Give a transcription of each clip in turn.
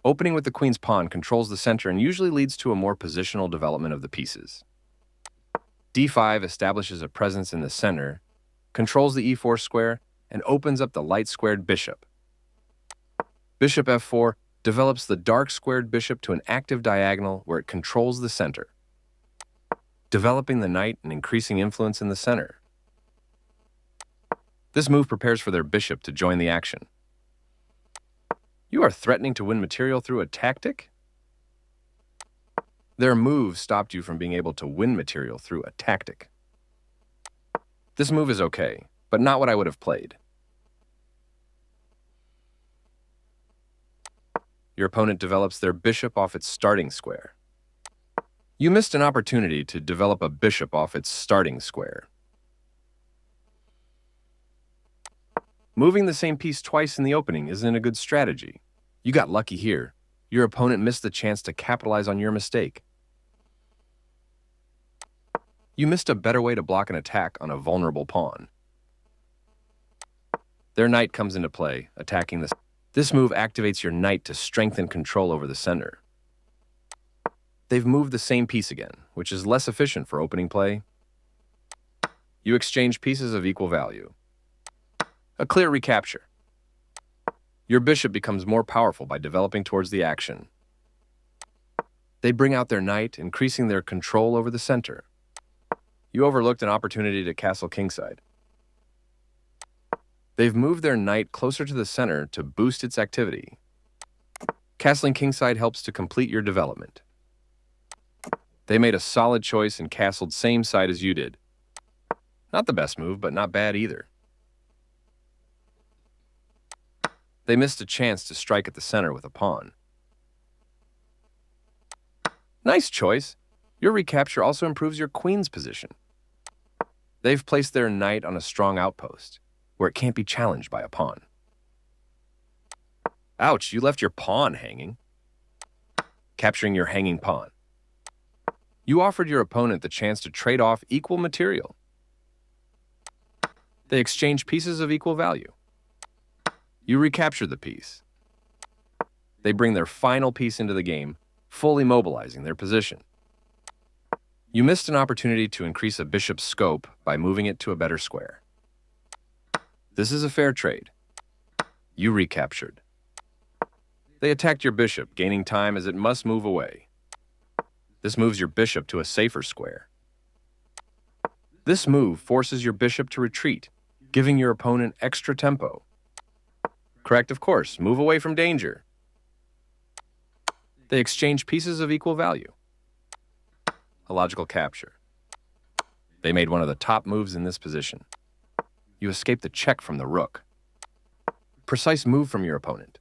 Opening with the queen's pawn controls the center and usually leads to a more positional development of the pieces. d5 establishes a presence in the center, controls the e4 square, and opens up the light-squared bishop. Bishop f4 develops the dark-squared bishop to an active diagonal where it controls the center, developing the knight and increasing influence in the center. This move prepares for their bishop to join the action. You are threatening to win material through a tactic? Their move stopped you from being able to win material through a tactic. This move is okay, but not what I would have played. Your opponent develops their bishop off its starting square. You missed an opportunity to develop a bishop off its starting square. Moving the same piece twice in the opening isn't a good strategy. You got lucky here. Your opponent missed the chance to capitalize on your mistake. You missed a better way to block an attack on a vulnerable pawn. Their knight comes into play, attacking the... This move activates your knight to strengthen control over the center. They've moved the same piece again, which is less efficient for opening play. You exchange pieces of equal value. A clear recapture. Your bishop becomes more powerful by developing towards the action. They bring out their knight, increasing their control over the center. You overlooked an opportunity to castle kingside. They've moved their knight closer to the center to boost its activity. Castling kingside helps to complete your development. They made a solid choice and castled same side as you did. Not the best move, but not bad either. They missed a chance to strike at the center with a pawn. Nice choice. Your recapture also improves your queen's position. They've placed their knight on a strong outpost, where it can't be challenged by a pawn. Ouch, you left your pawn hanging. Capturing your hanging pawn. You offered your opponent the chance to trade off equal material. They exchange pieces of equal value. You recapture the piece. They bring their final piece into the game, fully mobilizing their position. You missed an opportunity to increase a bishop's scope by moving it to a better square. This is a fair trade. You recaptured. They attacked your bishop, gaining time as it must move away. This moves your bishop to a safer square. This move forces your bishop to retreat, giving your opponent extra tempo. Correct, of course. Move away from danger. They exchange pieces of equal value. A logical capture. They made one of the top moves in this position. You escaped the check from the rook. Precise move from your opponent.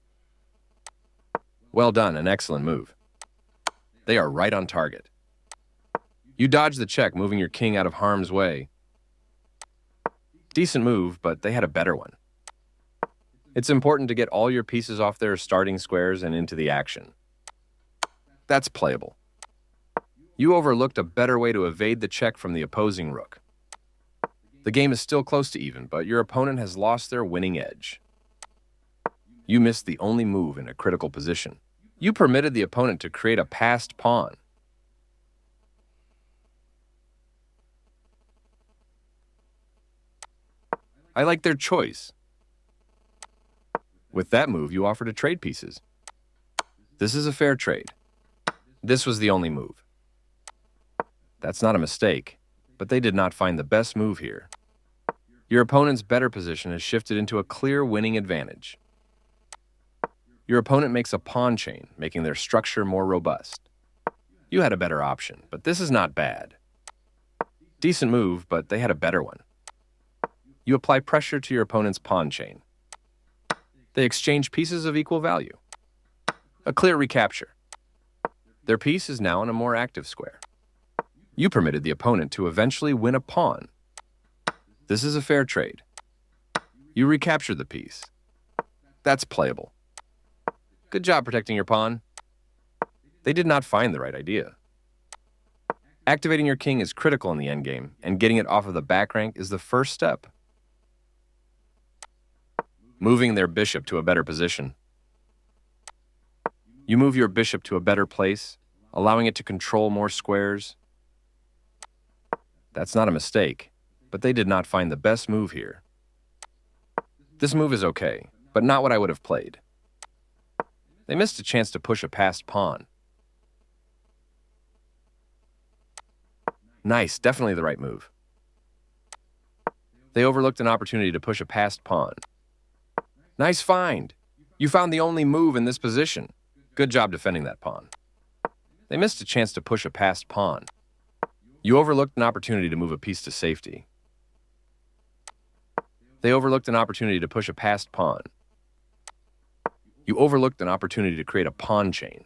Well done, an excellent move. They are right on target. You dodged the check, moving your king out of harm's way. Decent move, but they had a better one. It's important to get all your pieces off their starting squares and into the action. That's playable. You overlooked a better way to evade the check from the opposing rook. The game is still close to even, but your opponent has lost their winning edge. You missed the only move in a critical position. You permitted the opponent to create a passed pawn. I like their choice. With that move, you offer to trade pieces. This is a fair trade. This was the only move. That's not a mistake, but they did not find the best move here. Your opponent's better position has shifted into a clear winning advantage. Your opponent makes a pawn chain, making their structure more robust. You had a better option, but this is not bad. Decent move, but they had a better one. You apply pressure to your opponent's pawn chain. They exchange pieces of equal value. A clear recapture. Their piece is now in a more active square. You permitted the opponent to eventually win a pawn. This is a fair trade. You recapture the piece. That's playable. Good job protecting your pawn. They did not find the right idea. Activating your king is critical in the endgame, and getting it off of the back rank is the first step. Moving their bishop to a better position. You move your bishop to a better place, allowing it to control more squares. That's not a mistake, but they did not find the best move here. This move is okay, but not what I would have played. They missed a chance to push a passed pawn. Nice, definitely the right move. They overlooked an opportunity to push a passed pawn. Nice find. You found the only move in this position. Good job defending that pawn. They missed a chance to push a passed pawn. You overlooked an opportunity to move a piece to safety. They overlooked an opportunity to push a passed pawn. You overlooked an opportunity to create a pawn chain.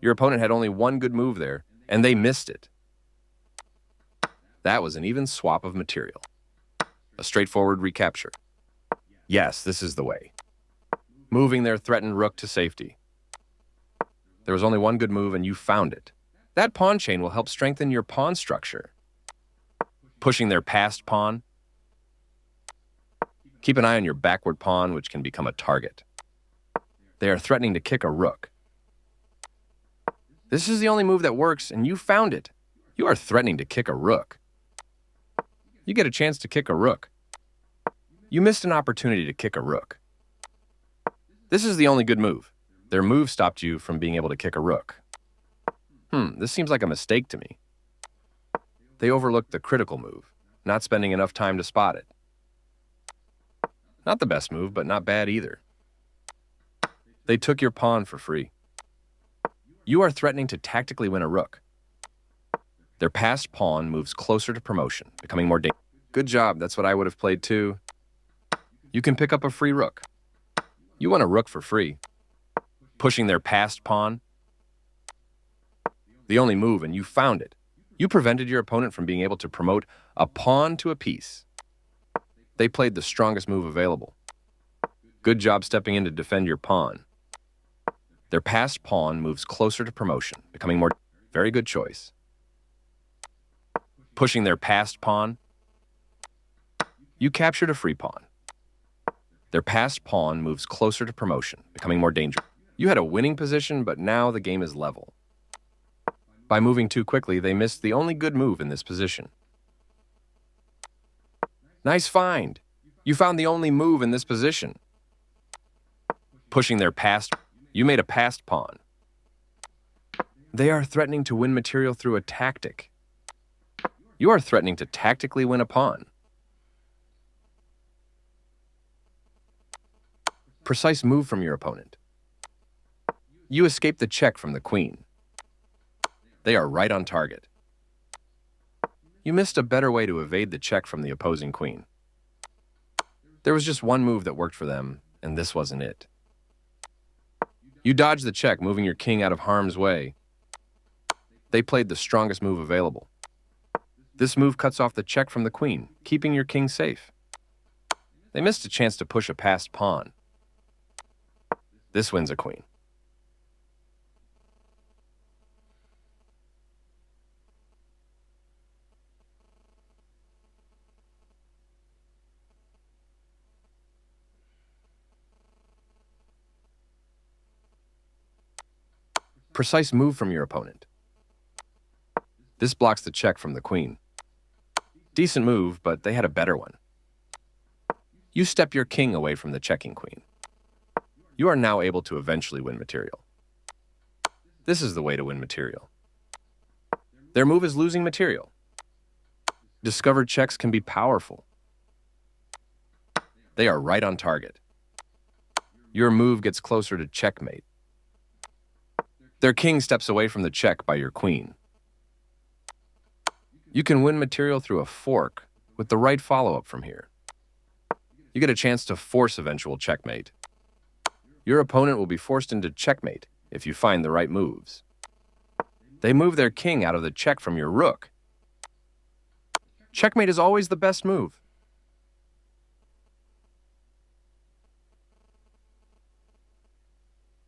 Your opponent had only one good move there, and they missed it. That was an even swap of material. A straightforward recapture. Yes, this is the way. Moving their threatened rook to safety. There was only one good move, and you found it. That pawn chain will help strengthen your pawn structure. Pushing their passed pawn. Keep an eye on your backward pawn, which can become a target. They are threatening to kick a rook. This is the only move that works, and you found it. You are threatening to kick a rook. You get a chance to kick a rook. You missed an opportunity to kick a rook. This is the only good move. Their move stopped you from being able to kick a rook. This seems like a mistake to me. They overlooked the critical move, not spending enough time to spot it. Not the best move, but not bad either. They took your pawn for free. You are threatening to tactically win a rook. Their passed pawn moves closer to promotion, becoming more dangerous. Good job, that's what I would have played too. You can pick up a free rook. You won a rook for free. Pushing their passed pawn. The only move, and you found it. You prevented your opponent from being able to promote a pawn to a piece. They played the strongest move available. Good job stepping in to defend your pawn. Their passed pawn moves closer to promotion, becoming more... Very good choice. Pushing their passed pawn. You captured a free pawn. Their passed pawn moves closer to promotion, becoming more dangerous. You had a winning position, but now the game is level. By moving too quickly, they missed the only good move in this position. Nice find. You found the only move in this position. Pushing their passed... You made a passed pawn. They are threatening to win material through a tactic. You are threatening to tactically win a pawn. Precise move from your opponent. You escape the check from the queen. They are right on target. You missed a better way to evade the check from the opposing queen. There was just one move that worked for them, and this wasn't it. You dodged the check, moving your king out of harm's way. They played the strongest move available. This move cuts off the check from the queen, keeping your king safe. They missed a chance to push a passed pawn. This wins a queen. Precise move from your opponent. This blocks the check from the queen. Decent move, but they had a better one. You step your king away from the checking queen. You are now able to eventually win material. This is the way to win material. Their move is losing material. Discovered checks can be powerful. They are right on target. Your move gets closer to checkmate. Their king steps away from the check by your queen. You can win material through a fork with the right follow-up from here. You get a chance to force eventual checkmate. Your opponent will be forced into checkmate if you find the right moves. They move their king out of the check from your rook. Checkmate is always the best move.